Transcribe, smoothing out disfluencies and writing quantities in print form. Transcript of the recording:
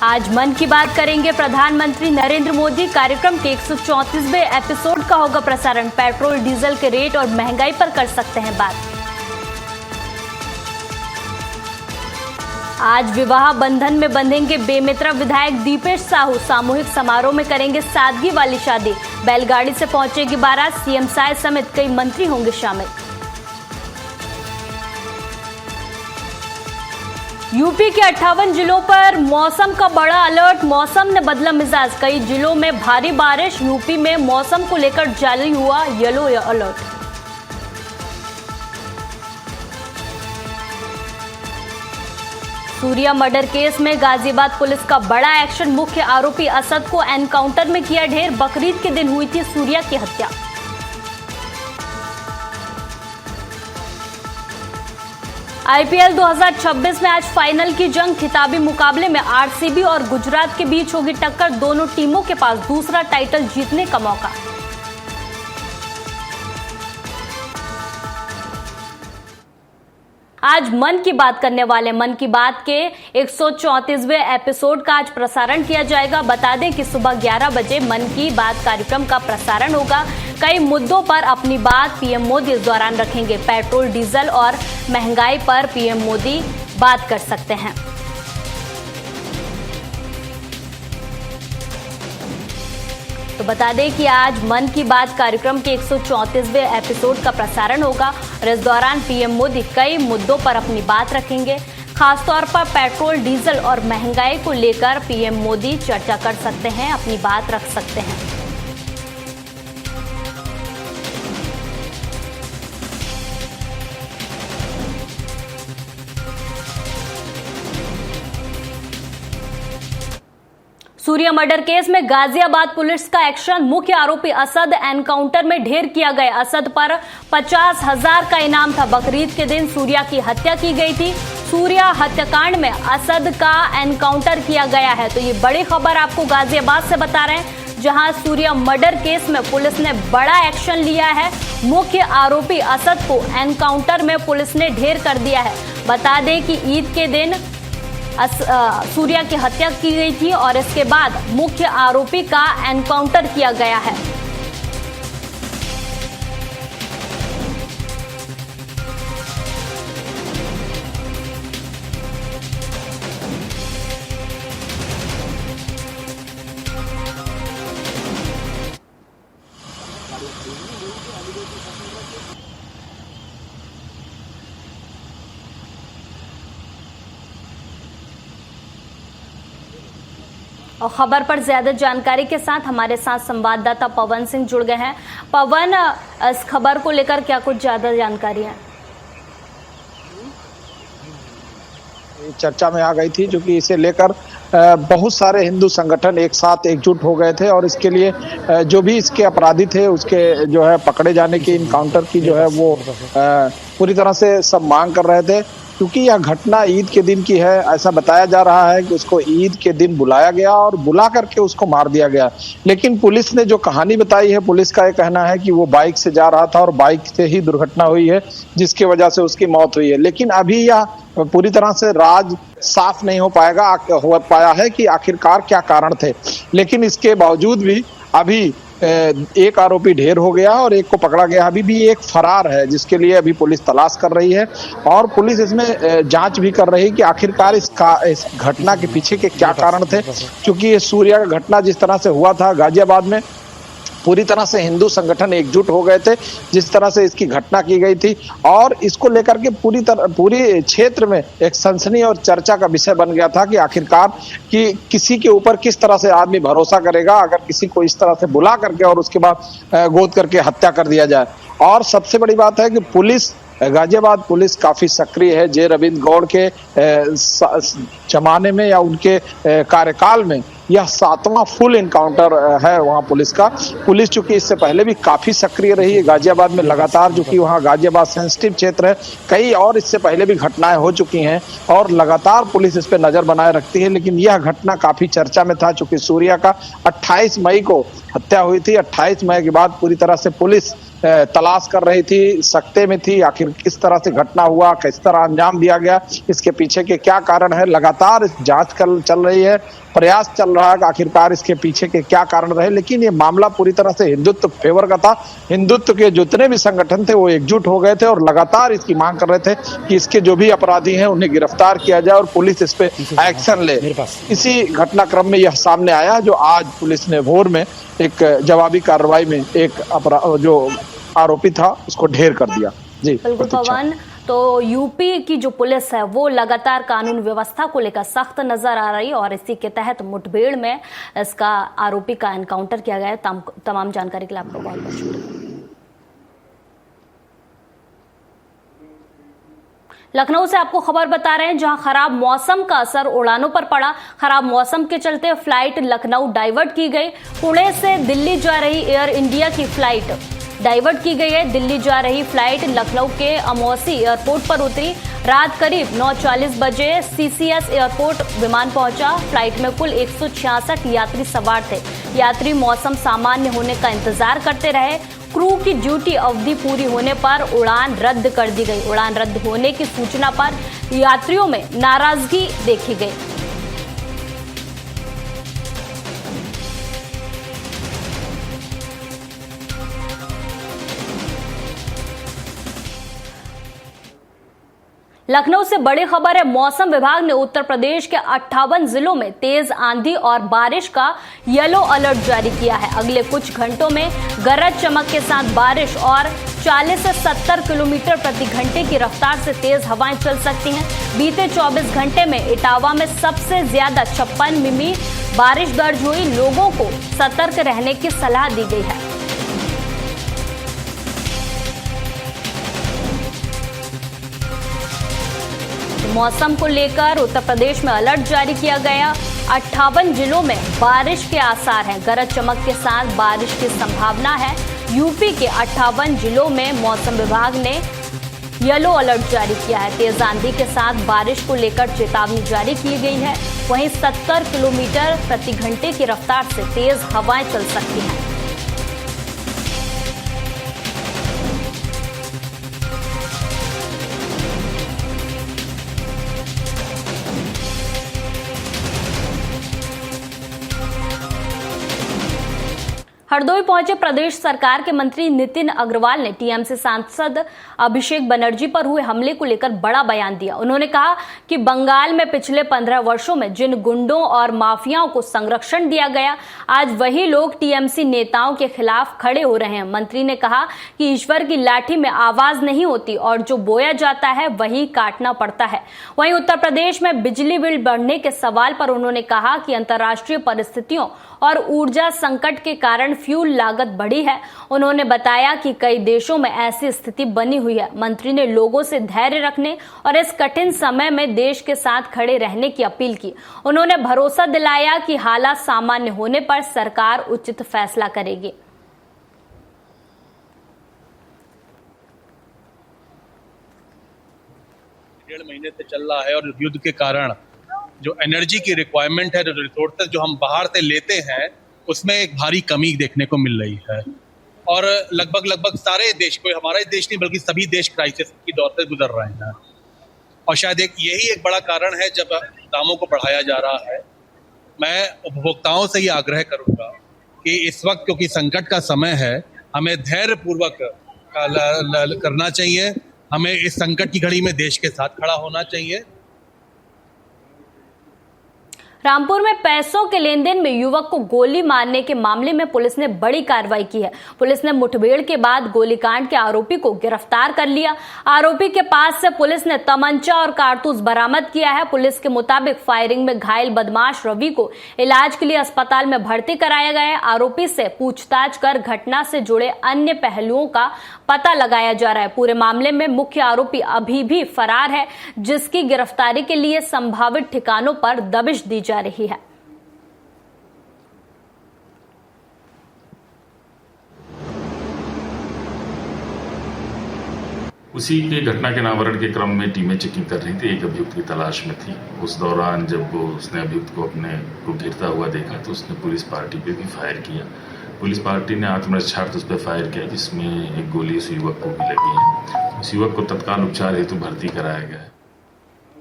आज मन की बात करेंगे प्रधानमंत्री नरेंद्र मोदी। कार्यक्रम के 134वें एपिसोड का होगा प्रसारण। पेट्रोल डीजल के रेट और महंगाई पर कर सकते हैं बात। आज विवाह बंधन में बंधेंगे बेमेतरा विधायक दीपेश साहू। सामूहिक समारोह में करेंगे सादगी वाली शादी। बैलगाड़ी से पहुंचेगी बारात। सीएम साय समेत कई मंत्री होंगे शामिल। यूपी के 58 जिलों पर मौसम का बड़ा अलर्ट। मौसम ने बदला मिजाज। कई जिलों में भारी बारिश। यूपी में मौसम को लेकर जारी हुआ yellow alert. Surya murder case में गाजियाबाद पुलिस का बड़ा एक्शन। मुख्य आरोपी असद को एनकाउंटर में किया ढेर। बकरीद के दिन हुई थी सूर्या की हत्या। आईपीएल 2026 में आज फाइनल की जंग। खिताबी मुकाबले में आरसीबी और गुजरात के बीच होगी टक्कर। दोनों टीमों के पास दूसरा टाइटल जीतने का मौका। आज मन की बात करने वाले मन की बात के 134वें एपिसोड का आज प्रसारण किया जाएगा। बता दें कि सुबह 11 बजे मन की बात कार्यक्रम का प्रसारण होगा। कई मुद्दों पर अपनी बात पीएम मोदी इस दौरान रखेंगे। पेट्रोल डीजल और महंगाई पर पीएम मोदी बात कर सकते हैं। तो बता दें कि आज मन की बात कार्यक्रम के 134वें एपिसोड का प्रसारण होगा और इस दौरान पीएम मोदी कई मुद्दों पर अपनी बात रखेंगे। खासतौर पर पेट्रोल डीजल और महंगाई को लेकर पीएम मोदी चर्चा कर सकते हैं, अपनी बात रख सकते हैं। सूर्या मर्डर केस में गाजियाबाद पुलिस का एक्शन। मुख्य आरोपी असद एनकाउंटर में ढेर किया गया। असद पर 50,000 का इनाम था। बकरीद के दिन सूर्या की हत्या की गई थी। सूर्या हत्याकांड में असद का एनकाउंटर किया गया है। तो ये बड़ी खबर आपको गाजियाबाद से बता रहे हैं, जहां सूर्या मर्डर केस में पुलिस ने बड़ा एक्शन लिया है। मुख्य आरोपी असद को एनकाउंटर में पुलिस ने ढेर कर दिया है। बता दें कि ईद के दिन सूर्या की हत्या की गई थी और इसके बाद मुख्य आरोपी का एनकाउंटर किया गया है। और खबर पर ज्यादा जानकारी के साथ हमारे साथ संवाददाता पवन सिंह जुड़ गए हैं। पवन, इस खबर को लेकर क्या कुछ ज्यादा जानकारी है? चर्चा में आ गई थी, जो कि इसे लेकर बहुत सारे हिंदू संगठन एक साथ एकजुट हो गए थे और इसके लिए जो भी इसके अपराधी थे उसके जो है पकड़े जाने की, इनकाउंटर की जो है वो पूरी तरह से सब मांग कर रहे थे। क्योंकि यह घटना ईद के दिन की है। ऐसा बताया जा रहा है कि उसको ईद के दिन बुलाया गया और बुला करके उसको मार दिया गया। लेकिन पुलिस ने जो कहानी बताई है, पुलिस का ये कहना है कि वो बाइक से जा रहा था और बाइक से ही दुर्घटना हुई है, जिसकी वजह से उसकी मौत हुई है। लेकिन अभी यह पूरी तरह से राज साफ नहीं हो पाया है कि आखिरकार क्या कारण थे। लेकिन इसके बावजूद भी अभी एक आरोपी ढेर हो गया और एक को पकड़ा गया। अभी भी एक फरार है, जिसके लिए अभी पुलिस तलाश कर रही है और पुलिस इसमें जांच भी कर रही है कि आखिरकार इस घटना के पीछे के क्या कारण थे। क्योंकि ये सूर्या का घटना जिस तरह से हुआ था गाजियाबाद में, पूरी तरह से हिंदू संगठन एकजुट हो गए थे जिस तरह से इसकी घटना की गई थी और इसको लेकर के पूरी क्षेत्र में एक सनसनी और चर्चा का विषय बन गया था कि आखिरकार कि किसी के ऊपर किस तरह से आदमी भरोसा करेगा अगर किसी को इस तरह से बुला करके और उसके बाद गोद करके हत्या कर दिया जाए। और सबसे बड़ी बात है कि पुलिस, गाजियाबाद पुलिस काफी सक्रिय है। जे रविंद्र गौड़ के जमाने में या उनके कार्यकाल में यह 7वां फुल इनकाउंटर है वहां पुलिस का। पुलिस चूंकि इससे पहले भी काफी सक्रिय रही है गाजियाबाद में लगातार, जो कि वहां गाजियाबाद सेंसिटिव क्षेत्र है, कई और इससे पहले भी घटनाएं हो चुकी हैं और लगातार पुलिस इस पे नजर बनाए रखती है। लेकिन यह घटना काफी चर्चा में था, चूंकि सूर्या का 28 मई को हत्या हुई थी। 28 मई के बाद पूरी तरह से पुलिस तलाश कर रही थी, सकते में थी आखिर किस तरह से घटना हुआ, किस तरह अंजाम दिया गया, इसके पीछे के क्या कारण है। लगातार जांच चल रही है। प्रयास चल रहा है कि आखिरकार इसके पीछे के क्या कारण रहे, लेकिन ये मामला पूरी तरह से हिंदुत्व फेवर का था। हिंदुत्व के जितने भी संगठन थे वो एकजुट हो गए थे और लगातार इसकी मांग कर रहे थे कि इसके जो भी अपराधी हैं उन्हें गिरफ्तार किया जाए और पुलिस इस पे एक्शन ले। इसी घटनाक्रम में यह सामने आया जो आज पुलिस ने भोर में एक जवाबी कार्रवाई में एक जो आरोपी था उसको ढेर कर दिया। जी बिल्कुल पवन, तो यूपी की जो पुलिस है वो लगातार कानून व्यवस्था को लेकर सख्त नजर आ रही है और इसी के तहत मुठभेड़ में इसका आरोपी का एनकाउंटर किया गया है। तमाम जानकारी के लिए आपको बहुत बहुत शुक्रिया। लखनऊ से आपको खबर बता रहे हैं जहां खराब मौसम का असर उड़ानों पर पड़ा। खराब मौसम के चलते फ्लाइट लखनऊ डाइवर्ट की गई। पुणे से दिल्ली जा रही एयर इंडिया की फ्लाइट डाइवर्ट की गई है। दिल्ली जा रही फ्लाइट लखनऊ के अमौसी एयरपोर्ट पर उतरी। रात करीब 9:40 बजे सीसीएस एयरपोर्ट विमान पहुंचा। फ्लाइट में कुल 166 यात्री सवार थे। यात्री मौसम सामान्य होने का इंतजार करते रहे। क्रू की ड्यूटी अवधि पूरी होने पर उड़ान रद्द कर दी गई। उड़ान रद्द होने की सूचना पर यात्रियों में नाराजगी देखी गई। लखनऊ से बड़ी खबर है। मौसम विभाग ने उत्तर प्रदेश के 58 जिलों में तेज आंधी और बारिश का येलो अलर्ट जारी किया है। अगले कुछ घंटों में गरज चमक के साथ बारिश और 40 से 70 किलोमीटर प्रति घंटे की रफ्तार से तेज हवाएं चल सकती हैं। बीते 24 घंटे में इटावा में सबसे ज्यादा 56 मिमी बारिश दर्ज हुई। लोगों को सतर्क रहने की सलाह दी गई है। मौसम को लेकर उत्तर प्रदेश में अलर्ट जारी किया गया। 58 जिलों में बारिश के आसार हैं। गरज चमक के साथ बारिश की संभावना है। यूपी के 58 जिलों में मौसम विभाग ने येलो अलर्ट जारी किया है। तेज आंधी के साथ बारिश को लेकर चेतावनी जारी की गई है। वहीं 70 किलोमीटर प्रति घंटे की रफ्तार से तेज हवाएं चल सकती हैं। हरदोई पहुंचे प्रदेश सरकार के मंत्री नितिन अग्रवाल ने टीएमसी सांसद अभिषेक बनर्जी पर हुए हमले को लेकर बड़ा बयान दिया। उन्होंने कहा कि बंगाल में पिछले 15 वर्षों में जिन गुंडों और माफियाओं को संरक्षण दिया गया, आज वही लोग टीएमसी नेताओं के खिलाफ खड़े हो रहे हैं। मंत्री ने कहा कि ईश्वर की लाठी में आवाज नहीं होती और जो बोया जाता है वही काटना पड़ता है। वहीं उत्तर प्रदेश में बिजली बिल बढ़ने के सवाल पर उन्होंने कहा कि अंतर्राष्ट्रीय परिस्थितियों और ऊर्जा संकट के कारण फ्यूल लागत बढ़ी है। उन्होंने बताया कि कई देशों में ऐसी स्थिति बनी हुई है। मंत्री ने लोगों से धैर्य रखने और इस कठिन समय में देश के साथ खड़े रहने की अपील की। उन्होंने भरोसा दिलाया कि हालात सामान्य होने पर सरकार उचित फैसला करेगी। 1.5 महीने से चल रहा है और युद्ध के कारण जो एनर्जी की रिक्वायरमेंट है, जो रिसोर्सेज जो हम बाहर से लेते हैं, उसमें एक भारी कमी देखने को मिल रही है और लगभग सारे देश को, हमारा देश नहीं बल्कि सभी देश क्राइसिस की दौर से गुजर रहे हैं और शायद यही एक बड़ा कारण है जब दामों को बढ़ाया जा रहा है। मैं उपभोक्ताओं से ये आग्रह करूंगा कि इस वक्त क्योंकि संकट का समय है, हमें धैर्यपूर्वक करना चाहिए। हमें इस संकट की घड़ी में देश के साथ खड़ा होना चाहिए। रामपुर में पैसों के लेन देन में युवक को गोली मारने के मामले में पुलिस ने बड़ी कार्रवाई की है। पुलिस ने मुठभेड़ के बाद गोलीकांड के आरोपी को गिरफ्तार कर लिया। आरोपी के पास से पुलिस ने तमंचा और कारतूस बरामद किया है। पुलिस के मुताबिक फायरिंग में घायल बदमाश रवि को इलाज के लिए अस्पताल में भर्ती कराया गया है। आरोपी से पूछताछ कर घटना से जुड़े अन्य पहलुओं का पता लगाया जा रहा है। पूरे मामले में मुख्य आरोपी अभी भी फरार है, जिसकी गिरफ्तारी के लिए संभावित ठिकानों पर दबिश दी जा रही है। उसी के घटना के अनावरण के क्रम में टीमें चेकिंग कर रही थी, एक अभियुक्त की तलाश में थी। उस दौरान जब उसने अभियुक्त को अपने को गिरता हुआ देखा तो उसने पुलिस पार्टी पे भी फायर किया। पुलिस पार्टी ने आत्मरक्षार्थ उस पर फायर किया, जिसमें एक गोली उस युवक को भी लगी है। उस युवक को तत्काल उपचार हेतु भर्ती कराया गया है।